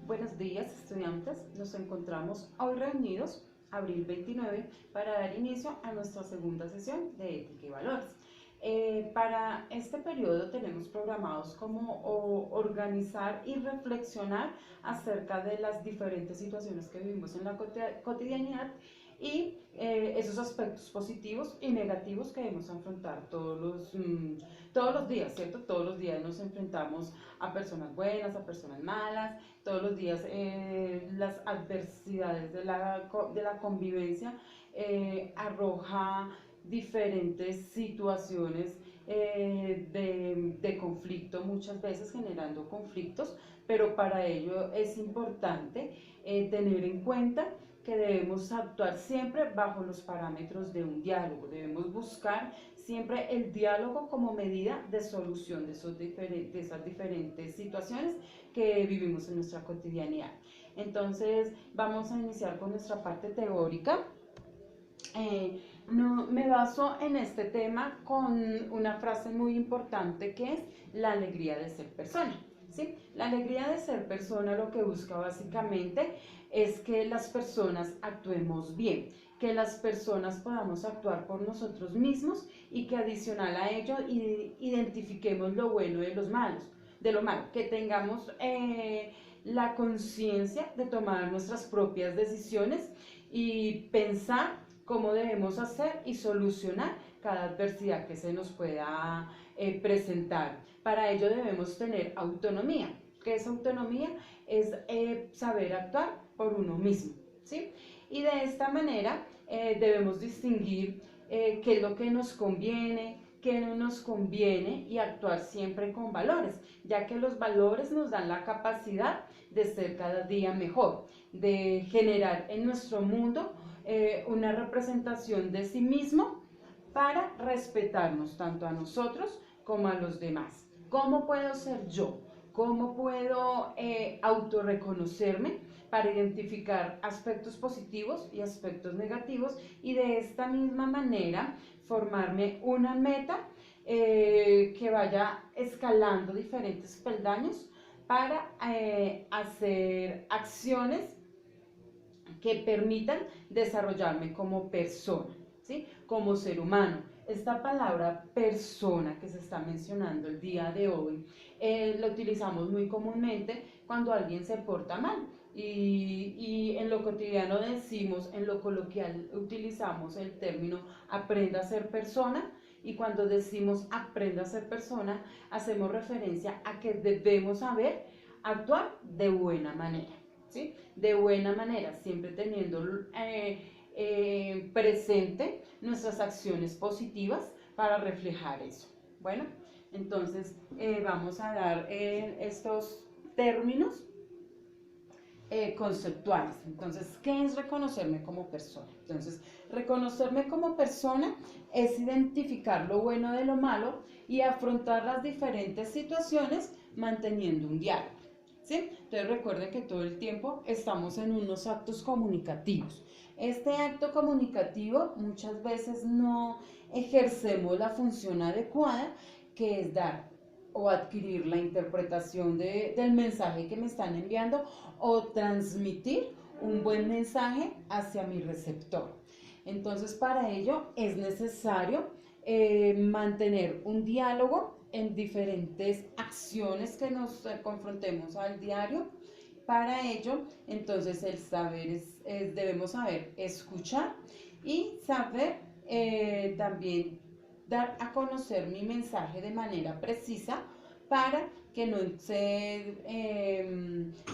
Buenos días, estudiantes. Nos encontramos hoy reunidos, abril 29, para dar inicio a nuestra segunda sesión de Ética y Valores. Para este periodo tenemos programados como organizar y reflexionar acerca de las diferentes situaciones que vivimos en la cotidianidad y esos aspectos positivos y negativos que debemos afrontar todos los días, ¿cierto? Todos los días nos enfrentamos a personas buenas, a personas malas, todos los días las adversidades de la convivencia arroja diferentes situaciones de conflicto, muchas veces generando conflictos, pero para ello es importante tener en cuenta que debemos actuar siempre bajo los parámetros de un diálogo, debemos buscar siempre el diálogo como medida de solución de esas diferentes situaciones que vivimos en nuestra cotidianidad. Entonces vamos a iniciar con nuestra parte teórica. No, me baso en este tema con una frase muy importante que es la alegría de ser persona. ¿Sí? La alegría de ser persona lo que busca básicamente es que las personas actuemos bien, que las personas podamos actuar por nosotros mismos y que adicional a ello identifiquemos lo bueno de lo malo, que tengamos la conciencia de tomar nuestras propias decisiones y pensar cómo debemos hacer y solucionar cada adversidad que se nos pueda presentar. Para ello debemos tener autonomía. ¿Qué es autonomía? Es saber actuar por uno mismo, ¿sí? Y de esta manera debemos distinguir qué es lo que nos conviene, qué no nos conviene y actuar siempre con valores, ya que los valores nos dan la capacidad de ser cada día mejor, de generar en nuestro mundo una representación de sí mismo para respetarnos tanto a nosotros como a los demás. ¿Cómo puedo ser yo? ¿Cómo puedo autorreconocerme para identificar aspectos positivos y aspectos negativos y de esta misma manera formarme una meta que vaya escalando diferentes peldaños para hacer acciones que permitan desarrollarme como persona, ¿sí? Como ser humano. Esta palabra persona que se está mencionando el día de hoy, la utilizamos muy comúnmente cuando alguien se porta mal. Y en lo cotidiano decimos, en lo coloquial utilizamos el término aprenda a ser persona, y cuando decimos aprenda a ser persona, hacemos referencia a que debemos saber actuar de buena manera. ¿Sí? De buena manera, siempre teniendo presente nuestras acciones positivas para reflejar eso. Bueno, entonces vamos a dar estos términos conceptuales. Entonces, ¿qué es reconocerme como persona? Entonces, reconocerme como persona es identificar lo bueno de lo malo y afrontar las diferentes situaciones manteniendo un diálogo. ¿Sí? Entonces recuerden que todo el tiempo estamos en unos actos comunicativos. Este acto comunicativo muchas veces no ejercemos la función adecuada, que es dar o adquirir la interpretación del mensaje que me están enviando o transmitir un buen mensaje hacia mi receptor. Entonces para ello es necesario mantener un diálogo en diferentes acciones que nos confrontemos al diario. Para ello, entonces debemos saber escuchar y saber también dar a conocer mi mensaje de manera precisa para que no se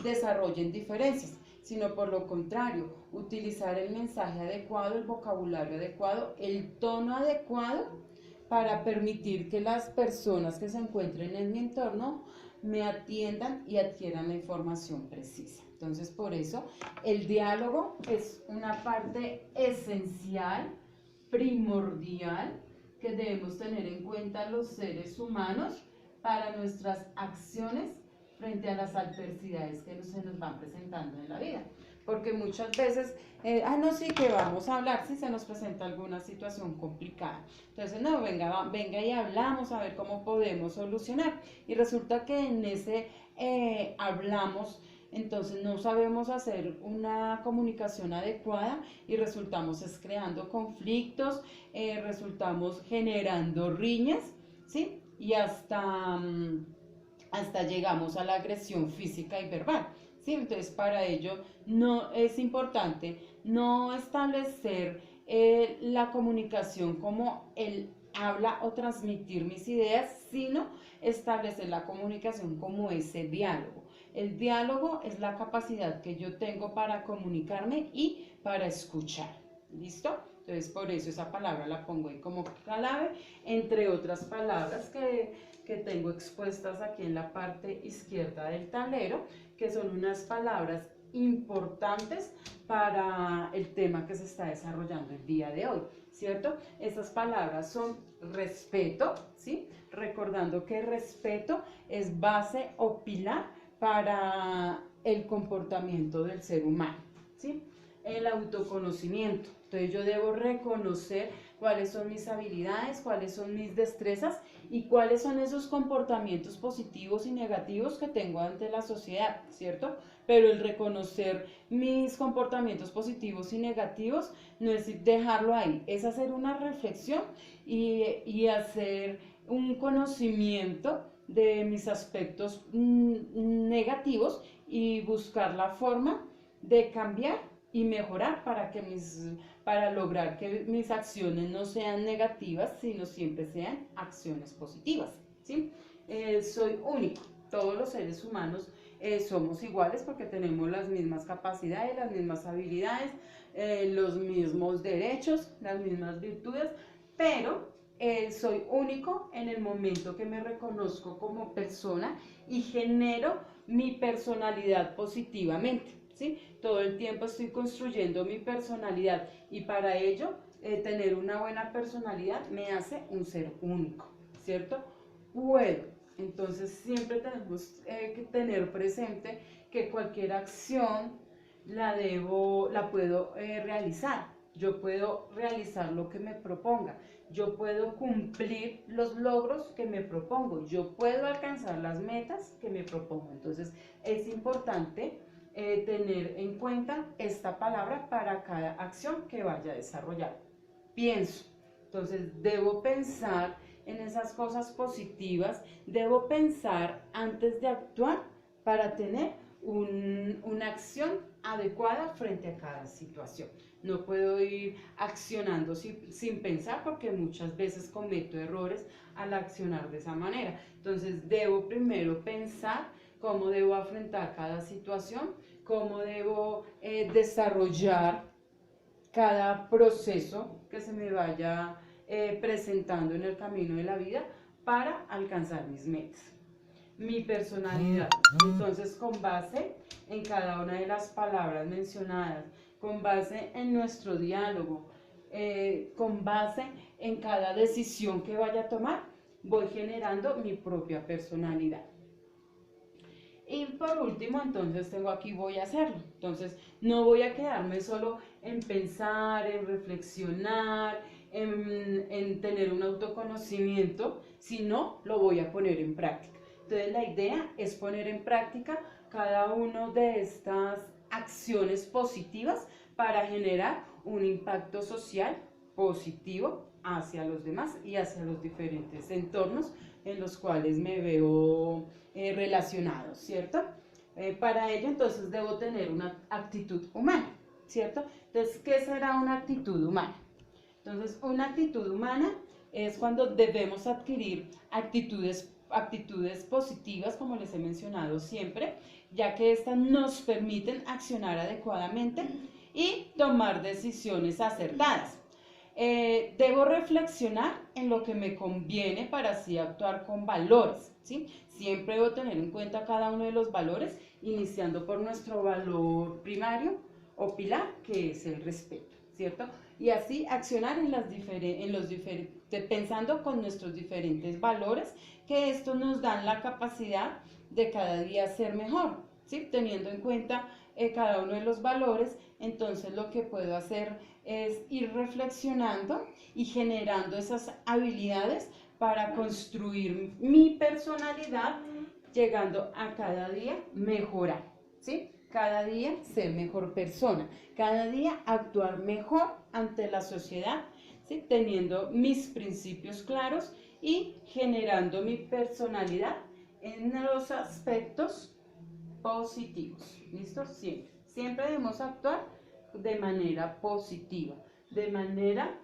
desarrollen diferencias, sino por lo contrario, utilizar el mensaje adecuado, el vocabulario adecuado, el tono adecuado para permitir que las personas que se encuentren en mi entorno me atiendan y adquieran la información precisa. Entonces, por eso, el diálogo es una parte esencial, primordial, que debemos tener en cuenta los seres humanos para nuestras acciones frente a las adversidades que se nos van presentando en la vida. Porque muchas veces, no, sí, que vamos a hablar si se nos presenta alguna situación complicada. Entonces, no, venga y hablamos a ver cómo podemos solucionar. Y resulta que en ese hablamos entonces no sabemos hacer una comunicación adecuada y resultamos creando conflictos, resultamos generando riñas, ¿sí? Y hasta llegamos a la agresión física y verbal, ¿sí? Entonces para ello no es importante no establecer la comunicación como el habla o transmitir mis ideas, sino establecer la comunicación como ese diálogo. El diálogo es la capacidad que yo tengo para comunicarme y para escuchar. ¿Listo? Entonces por eso esa palabra la pongo ahí como clave, entre otras palabras que tengo expuestas aquí en la parte izquierda del tablero, que son unas palabras importantes para el tema que se está desarrollando el día de hoy, ¿cierto? Estas palabras son respeto, ¿sí? Recordando que respeto es base o pilar para el comportamiento del ser humano, ¿sí? El autoconocimiento. Entonces yo debo reconocer cuáles son mis habilidades, cuáles son mis destrezas y cuáles son esos comportamientos positivos y negativos que tengo ante la sociedad, ¿cierto? Pero el reconocer mis comportamientos positivos y negativos no es dejarlo ahí, es hacer una reflexión y hacer un conocimiento de mis aspectos negativos y buscar la forma de cambiar y mejorar para lograr que mis acciones no sean negativas, sino siempre sean acciones positivas, ¿sí? Soy único, todos los seres humanos somos iguales porque tenemos las mismas capacidades, las mismas habilidades, los mismos derechos, las mismas virtudes, pero soy único en el momento que me reconozco como persona y genero mi personalidad positivamente, ¿sí? Todo el tiempo estoy construyendo mi personalidad y para ello tener una buena personalidad me hace un ser único, ¿cierto? Puedo. Entonces siempre tenemos que tener presente que cualquier acción la puedo realizar. Yo puedo realizar lo que me proponga. Yo puedo cumplir los logros que me propongo. Yo puedo alcanzar las metas que me propongo. Entonces es importante tener en cuenta esta palabra para cada acción que vaya a desarrollar. Pienso. Entonces debo pensar en esas cosas positivas, debo pensar antes de actuar para tener una acción adecuada frente a cada situación. No puedo ir accionando sin pensar porque muchas veces cometo errores al accionar de esa manera. Entonces debo primero pensar cómo debo afrontar cada situación, cómo debo desarrollar cada proceso que se me vaya presentando en el camino de la vida para alcanzar mis metas. Mi personalidad, entonces con base en cada una de las palabras mencionadas, con base en nuestro diálogo, con base en cada decisión que vaya a tomar, voy generando mi propia personalidad. Y por último, entonces tengo aquí voy a hacerlo. Entonces no voy a quedarme solo en pensar, en reflexionar, en tener un autoconocimiento, sino lo voy a poner en práctica. Entonces la idea es poner en práctica cada una de estas acciones positivas para generar un impacto social positivo hacia los demás y hacia los diferentes entornos en los cuales me veo relacionado, ¿cierto? Para ello entonces debo tener una actitud humana, ¿cierto? Entonces, ¿qué será una actitud humana? Entonces, una actitud humana es cuando debemos adquirir actitudes positivas, como les he mencionado siempre, ya que estas nos permiten accionar adecuadamente y tomar decisiones acertadas. Debo reflexionar en lo que me conviene para así actuar con valores, ¿sí? Siempre debo tener en cuenta cada uno de los valores, iniciando por nuestro valor primario o pilar, que es el respeto, ¿cierto? Y así accionar pensando con nuestros diferentes valores, que estos nos dan la capacidad de cada día ser mejor, ¿sí? Teniendo en cuenta cada uno de los valores, entonces lo que puedo hacer es ir reflexionando y generando esas habilidades para construir mi personalidad, llegando a cada día mejorar. ¿sí? Cada día ser mejor persona, cada día actuar mejor ante la sociedad, ¿sí? Teniendo mis principios claros y generando mi personalidad en los aspectos positivos. ¿Listo? Siempre. Siempre debemos actuar de manera positiva, de manera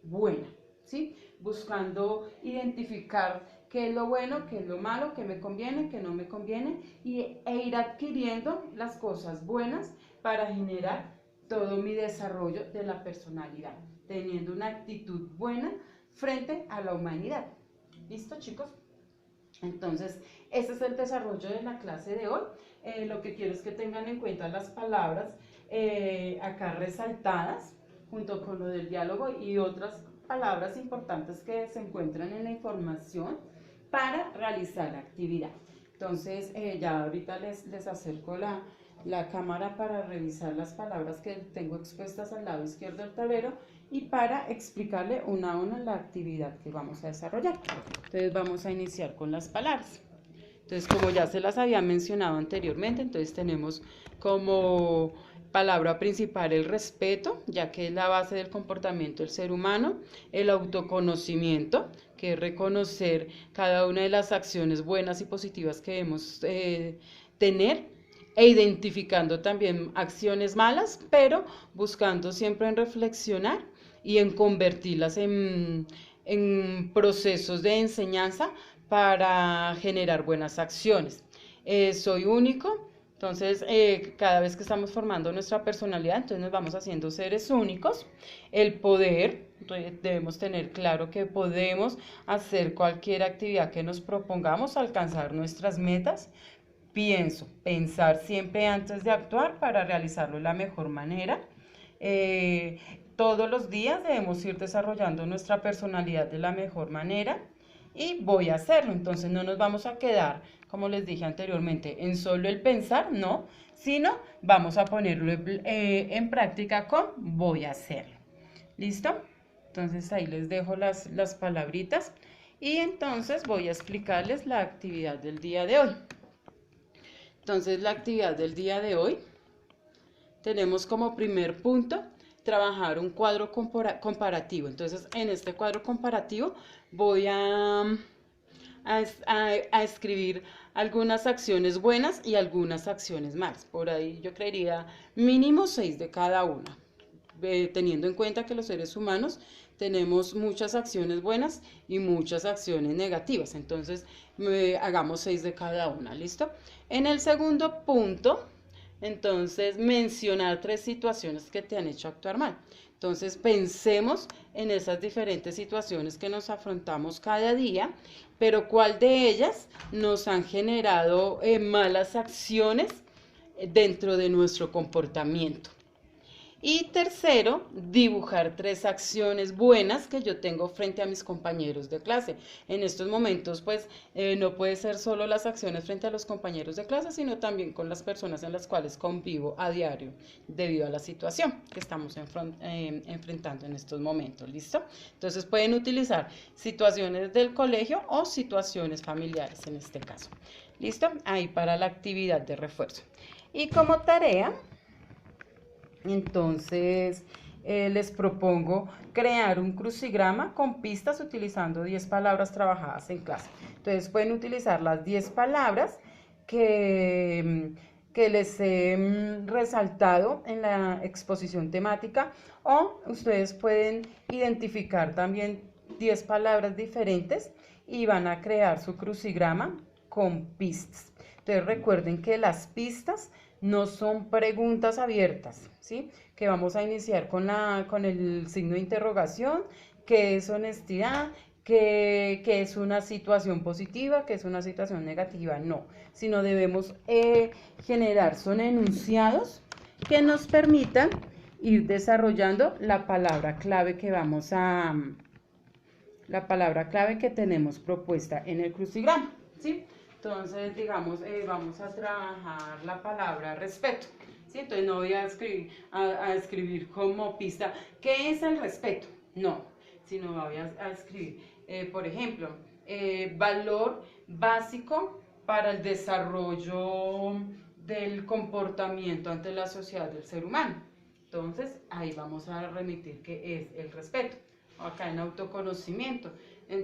buena, ¿sí? Buscando identificar qué es lo bueno, qué es lo malo, qué me conviene, qué no me conviene, e ir adquiriendo las cosas buenas para generar todo mi desarrollo de la personalidad, teniendo una actitud buena frente a la humanidad. ¿Listo, chicos? Entonces, este es el desarrollo de la clase de hoy. Lo que quiero es que tengan en cuenta las palabras acá resaltadas, junto con lo del diálogo y otras palabras importantes que se encuentran en la información para realizar la actividad. Entonces, ya ahorita les acerco la cámara para revisar las palabras que tengo expuestas al lado izquierdo del tablero y para explicarle una a una la actividad que vamos a desarrollar. Entonces vamos a iniciar con las palabras. Entonces, como ya se las había mencionado anteriormente, entonces tenemos como palabra principal el respeto, ya que es la base del comportamiento del ser humano, el autoconocimiento, que es reconocer cada una de las acciones buenas y positivas que debemos tener, e identificando también acciones malas, pero buscando siempre en reflexionar y en convertirlas en procesos de enseñanza para generar buenas acciones. Soy único, entonces cada vez que estamos formando nuestra personalidad, entonces nos vamos haciendo seres únicos. El poder, debemos tener claro que podemos hacer cualquier actividad que nos propongamos, alcanzar nuestras metas. Pensar siempre antes de actuar para realizarlo de la mejor manera. Todos los días debemos ir desarrollando nuestra personalidad de la mejor manera y voy a hacerlo. Entonces no nos vamos a quedar, como les dije anteriormente, en solo el pensar, no, sino vamos a ponerlo en práctica con voy a hacerlo. ¿Listo? Entonces ahí les dejo las palabritas y entonces voy a explicarles la actividad del día de hoy. Entonces la actividad del día de hoy tenemos como primer punto trabajar un cuadro comparativo. Entonces, en este cuadro comparativo voy a escribir algunas acciones buenas y algunas acciones malas. Por ahí yo creería mínimo 6 de cada una, teniendo en cuenta que los seres humanos tenemos muchas acciones buenas y muchas acciones negativas. Entonces, hagamos 6 de cada una, ¿listo? En el segundo punto, entonces, mencionar 3 situaciones que te han hecho actuar mal. Entonces, pensemos en esas diferentes situaciones que nos afrontamos cada día, pero cuál de ellas nos han generado malas acciones dentro de nuestro comportamiento. Y tercero, dibujar 3 acciones buenas que yo tengo frente a mis compañeros de clase. En estos momentos, pues, no puede ser solo las acciones frente a los compañeros de clase, sino también con las personas en las cuales convivo a diario, debido a la situación que estamos enfrentando en estos momentos. ¿Listo? Entonces, pueden utilizar situaciones del colegio o situaciones familiares en este caso. ¿Listo? Ahí para la actividad de refuerzo. Y como tarea, entonces, les propongo crear un crucigrama con pistas utilizando 10 palabras trabajadas en clase. Entonces, pueden utilizar las 10 palabras que les he resaltado en la exposición temática, o ustedes pueden identificar también 10 palabras diferentes y van a crear su crucigrama con pistas. Entonces, recuerden que las pistas no son preguntas abiertas, ¿sí? Que vamos a iniciar con el signo de interrogación, qué es honestidad, qué es una situación positiva, qué es una situación negativa, no, sino debemos generar, son enunciados que nos permitan ir desarrollando la palabra clave la palabra clave que tenemos propuesta en el crucigrama, ¿sí? Entonces, digamos, vamos a trabajar la palabra respeto, ¿sí? Entonces no voy a escribir como pista, ¿qué es el respeto? No, sino voy a escribir, por ejemplo, valor básico para el desarrollo del comportamiento ante la sociedad del ser humano. Entonces, ahí vamos a remitir que es el respeto, acá en autoconocimiento.